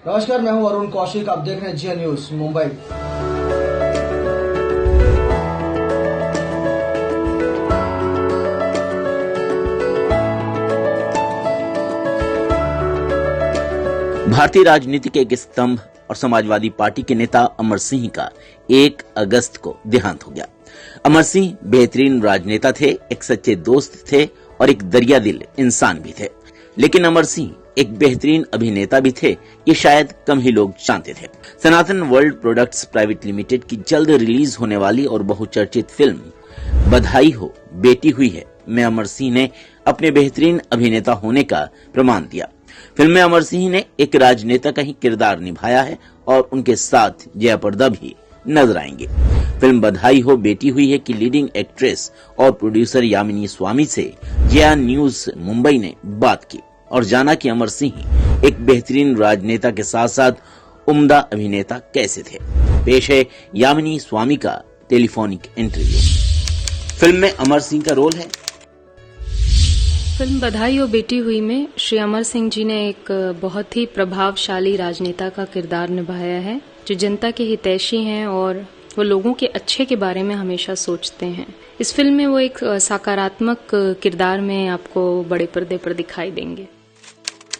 नमस्कार, मैं हूं अरुण कौशिक। आप देख रहे हैं जी न्यूज मुंबई। भारतीय राजनीति के एक स्तंभ और समाजवादी पार्टी के नेता अमर सिंह का 1 अगस्त को देहांत हो गया। अमर सिंह बेहतरीन राजनेता थे, एक सच्चे दोस्त थे और एक दरियादिल इंसान भी थे। लेकिन अमर सिंह एक बेहतरीन अभिनेता भी थे, ये शायद कम ही लोग जानते थे। सनातन वर्ल्ड प्रोडक्ट्स प्राइवेट लिमिटेड की जल्द रिलीज होने वाली और बहुचर्चित फिल्म बधाई हो बेटी हुई है में अमर सिंह ने अपने बेहतरीन अभिनेता होने का प्रमाण दिया। फिल्म में अमर सिंह ने एक राजनेता का ही किरदार निभाया है और उनके साथ जया प्रदा भी नजर आएंगे। फिल्म बधाई हो बेटी हुई है की लीडिंग एक्ट्रेस और प्रोड्यूसर यामिनी स्वामी से जया न्यूज मुंबई ने बात की और जाना कि अमर सिंह एक बेहतरीन राजनेता के साथ साथ उम्दा अभिनेता कैसे थे। पेश है यामिनी स्वामी का टेलीफोनिक इंटरव्यू। फिल्म में अमर सिंह का रोल है। फिल्म बधाई हो बेटी हुई में श्री अमर सिंह जी ने एक बहुत ही प्रभावशाली राजनेता का किरदार निभाया है, जो जनता के हितैषी हैं और वो लोगों के अच्छे के बारे में हमेशा सोचते हैं। इस फिल्म में वो एक सकारात्मक किरदार में आपको बड़े पर्दे पर दिखाई देंगे।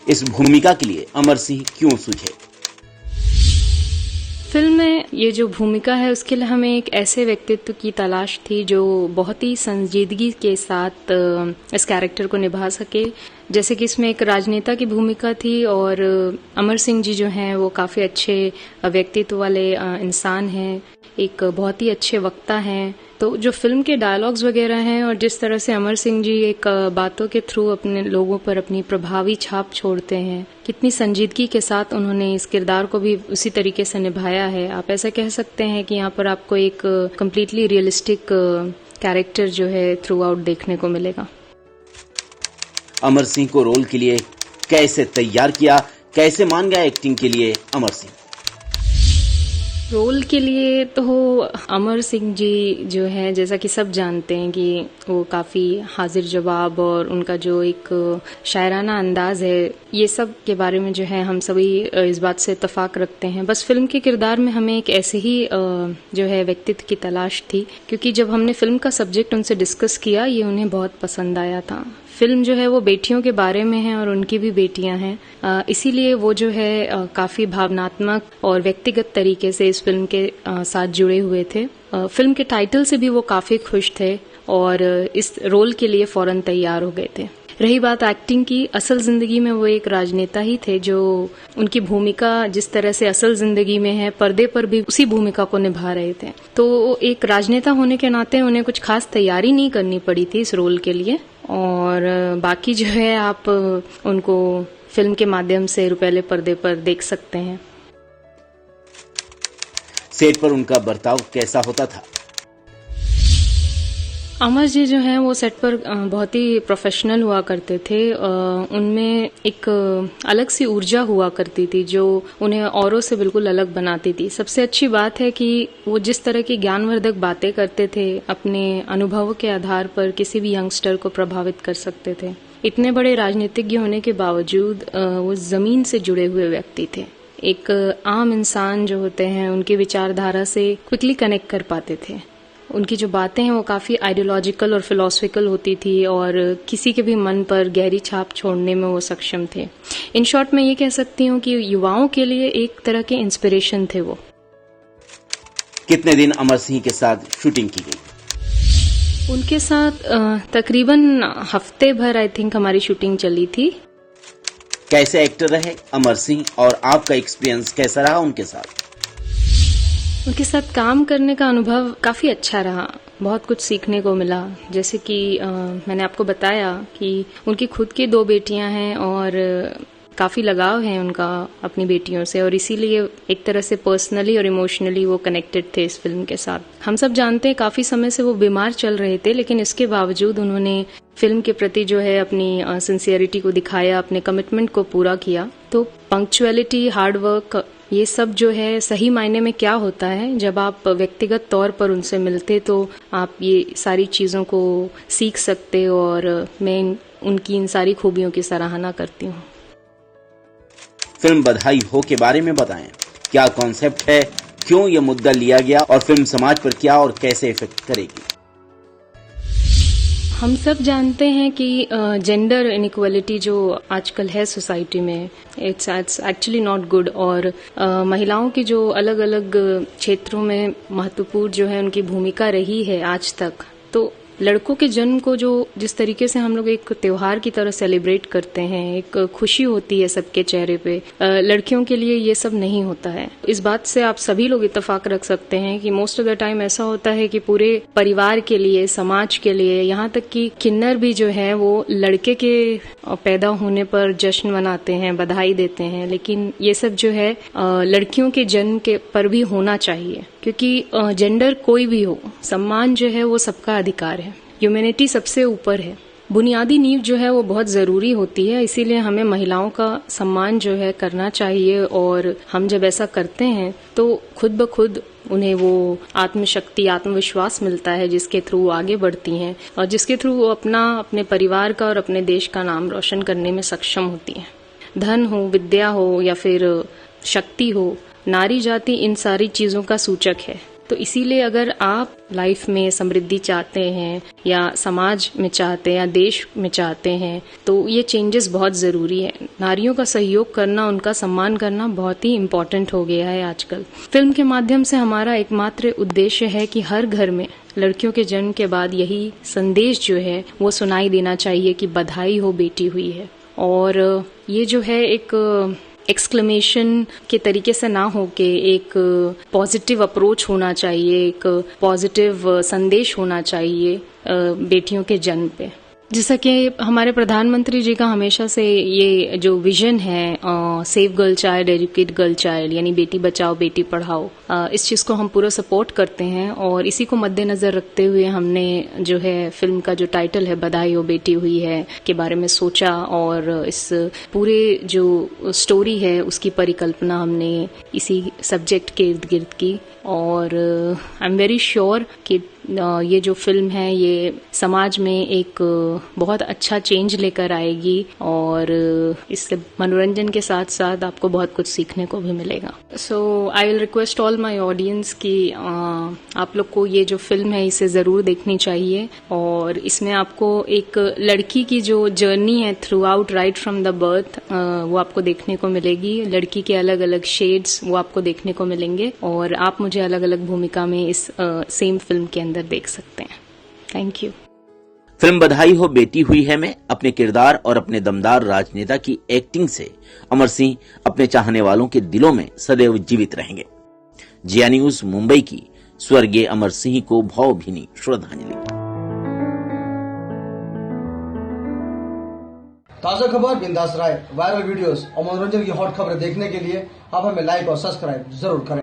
इस भूमिका के लिए अमर सिंह क्यों सूझे? फिल्म में ये जो भूमिका है उसके लिए हमें एक ऐसे व्यक्तित्व की तलाश थी जो बहुत ही संजीदगी के साथ इस कैरेक्टर को निभा सके। जैसे कि इसमें एक राजनेता की भूमिका थी और अमर सिंह जी जो हैं वो काफी अच्छे व्यक्तित्व वाले इंसान हैं, एक बहुत ही अच्छे वक्ता हैं। तो जो फिल्म के डायलॉग्स वगैरह हैं और जिस तरह से अमर सिंह जी एक बातों के थ्रू अपने लोगों पर अपनी प्रभावी छाप छोड़ते हैं, कितनी संजीदगी के साथ उन्होंने इस किरदार को भी उसी तरीके से निभाया है। आप ऐसा कह सकते हैं कि यहाँ पर आपको एक कम्प्लीटली रियलिस्टिक कैरेक्टर जो है थ्रू आउट देखने को मिलेगा। अमर सिंह को रोल के लिए कैसे तैयार किया, कैसे मान गया एक्टिंग के लिए अमर सिंह? रोल के लिए तो अमर सिंह जी जो है, जैसा कि सब जानते हैं कि वो काफी हाजिर जवाब और उनका जो एक शायराना अंदाज है, ये सब के बारे में जो है हम सभी इस बात से इत्तेफाक रखते हैं। बस फिल्म के किरदार में हमें एक ऐसे ही जो है व्यक्तित्व की तलाश थी, क्योंकि जब हमने फिल्म का सब्जेक्ट उनसे डिस्कस किया, ये उन्हें बहुत पसंद आया था। फिल्म जो है वो बेटियों के बारे में है और उनकी भी बेटियां हैं, इसीलिए वो जो है काफी भावनात्मक और व्यक्तिगत तरीके से इस फिल्म के साथ जुड़े हुए थे। फिल्म के टाइटल से भी वो काफी खुश थे और इस रोल के लिए फौरन तैयार हो गए थे। रही बात एक्टिंग की, असल जिंदगी में वो एक राजनेता ही थे जो उनकी भूमिका जिस तरह से असल जिंदगी में है, पर्दे पर भी उसी भूमिका को निभा रहे थे। तो एक राजनेता होने के नाते उन्हें कुछ खास तैयारी नहीं करनी पड़ी थी इस रोल के लिए, और बाकी जो है आप उनको फिल्म के माध्यम से रुपैले पर्दे पर देख सकते हैं। सेट पर उनका बर्ताव कैसा होता था? अमर जी जो हैं वो सेट पर बहुत ही प्रोफेशनल हुआ करते थे। उनमें एक अलग सी ऊर्जा हुआ करती थी जो उन्हें औरों से बिल्कुल अलग बनाती थी। सबसे अच्छी बात है कि वो जिस तरह की ज्ञानवर्धक बातें करते थे, अपने अनुभवों के आधार पर किसी भी यंगस्टर को प्रभावित कर सकते थे। इतने बड़े राजनीतिज्ञ होने के बावजूद वो जमीन से जुड़े हुए व्यक्ति थे। एक आम इंसान जो होते हैं उनकी विचारधारा से क्विकली कनेक्ट कर पाते थे। उनकी जो बातें हैं वो काफी आइडियोलॉजिकल और फिलोसफिकल होती थी और किसी के भी मन पर गहरी छाप छोड़ने में वो सक्षम थे। इन शॉर्ट मैं ये कह सकती हूँ कि युवाओं के लिए एक तरह के इंस्पिरेशन थे वो। कितने दिन अमर सिंह के साथ शूटिंग की गई? उनके साथ तकरीबन हफ्ते भर आई थिंक हमारी शूटिंग चली थी। कैसे एक्टर रहे अमर सिंह और आपका एक्सपीरियंस कैसा रहा उनके साथ? उनके साथ काम करने का अनुभव काफी अच्छा रहा, बहुत कुछ सीखने को मिला। जैसे कि मैंने आपको बताया कि उनकी खुद की 2 बेटियां हैं और काफी लगाव है उनका अपनी बेटियों से, और इसीलिए एक तरह से पर्सनली और इमोशनली वो कनेक्टेड थे इस फिल्म के साथ। हम सब जानते हैं काफी समय से वो बीमार चल रहे थे, लेकिन इसके बावजूद उन्होंने फिल्म के प्रति जो है अपनी सिंसियरिटी को दिखाया, अपने कमिटमेंट को पूरा किया। तो पंक्चुअलिटी, हार्ड वर्क, ये सब जो है सही मायने में क्या होता है, जब आप व्यक्तिगत तौर पर उनसे मिलते तो आप ये सारी चीजों को सीख सकते हो, और मैं उनकी इन सारी खूबियों की सराहना करती हूँ। फिल्म बधाई हो के बारे में बताएं। क्या कॉन्सेप्ट है, क्यों ये मुद्दा लिया गया और फिल्म समाज पर क्या और कैसे इफेक्ट करेगी। हम सब जानते हैं कि जेंडर इनइक्वालिटी जो आजकल है सोसाइटी में, इट्स एक्चुअली नॉट गुड। और महिलाओं की जो अलग अलग क्षेत्रों में महत्वपूर्ण जो है उनकी भूमिका रही है आज तक, तो लड़कों के जन्म को जो जिस तरीके से हम लोग एक त्योहार की तरह सेलिब्रेट करते हैं, एक खुशी होती है सबके चेहरे पे, लड़कियों के लिए ये सब नहीं होता है। इस बात से आप सभी लोग इत्तेफाक रख सकते हैं कि मोस्ट ऑफ द टाइम ऐसा होता है कि पूरे परिवार के लिए, समाज के लिए, यहाँ तक कि किन्नर भी जो है वो लड़के के पैदा होने पर जश्न मनाते हैं, बधाई देते हैं। लेकिन ये सब जो है लड़कियों के जन्म के पर भी होना चाहिए, क्योंकि जेंडर कोई भी हो, सम्मान जो है वो सबका अधिकार है। ह्यूमैनिटी सबसे ऊपर है। बुनियादी नींव जो है वो बहुत जरूरी होती है, इसीलिए हमें महिलाओं का सम्मान जो है करना चाहिए। और हम जब ऐसा करते हैं तो खुद ब खुद उन्हें वो आत्मशक्ति, आत्मविश्वास मिलता है, जिसके थ्रू वो आगे बढ़ती हैं और जिसके थ्रू वो अपने परिवार का और अपने देश का नाम रोशन करने में सक्षम होती हैं। धन हो, विद्या हो या फिर शक्ति हो, नारी जाति इन सारी चीजों का सूचक है। तो इसीलिए अगर आप लाइफ में समृद्धि चाहते हैं या समाज में चाहते हैं या देश में चाहते हैं, तो ये चेंजेस बहुत जरूरी है। नारियों का सहयोग करना, उनका सम्मान करना बहुत ही इम्पोर्टेंट हो गया है आजकल। फिल्म के माध्यम से हमारा एकमात्र उद्देश्य है कि हर घर में लड़कियों के जन्म के बाद यही संदेश जो है वो सुनाई देना चाहिए कि बधाई हो, बेटी हुई है। और ये जो है एक एक्सक्लेमेशन के तरीके से ना हो के एक पॉजिटिव अप्रोच होना चाहिए, एक पॉजिटिव संदेश होना चाहिए बेटियों के जन्म पे। जैसा कि हमारे प्रधानमंत्री जी का हमेशा से ये जो विजन है, save girl child, educate girl child, यानी बेटी बचाओ बेटी पढ़ाओ, इस चीज को हम पूरा सपोर्ट करते हैं। और इसी को मद्देनजर रखते हुए हमने जो है फिल्म का जो टाइटल है बधाई हो बेटी हुई है के बारे में सोचा और इस पूरे जो स्टोरी है उसकी परिकल्पना हमने इसी सब्जेक्ट के इर्द गिर्द की। और आई एम वेरी श्योर कि ये जो फिल्म है ये समाज में एक बहुत अच्छा चेंज लेकर आएगी और इससे मनोरंजन के साथ साथ आपको बहुत कुछ सीखने को भी मिलेगा। So I will request all my audience कि आप लोग को ये जो फिल्म है इसे जरूर देखनी चाहिए। और इसमें आपको एक लड़की की जो जर्नी है through out, right from the birth, वो आपको देखने को मिलेगी। लड़की के अलग अलग शेड्स वो आपको देखने को मिलेंगे और आप मुझे अलग अलग भूमिका में इस सेम फिल्म के अंदर देख सकते हैं। Thank you. फिल्म बधाई हो बेटी हुई है में अपने किरदार और अपने दमदार राजनेता की एक्टिंग से अमर सिंह अपने चाहने वालों के दिलों में सदैव जीवित रहेंगे। जिया न्यूज मुंबई की स्वर्गीय अमर सिंह को भावभीनी श्रद्धांजलि। ताजा खबर, बिंदास राय, वायरल वीडियोस और मनोरंजन की हॉट खबरें देखने के लिए आप हमें लाइक और सब्सक्राइब जरूर करें।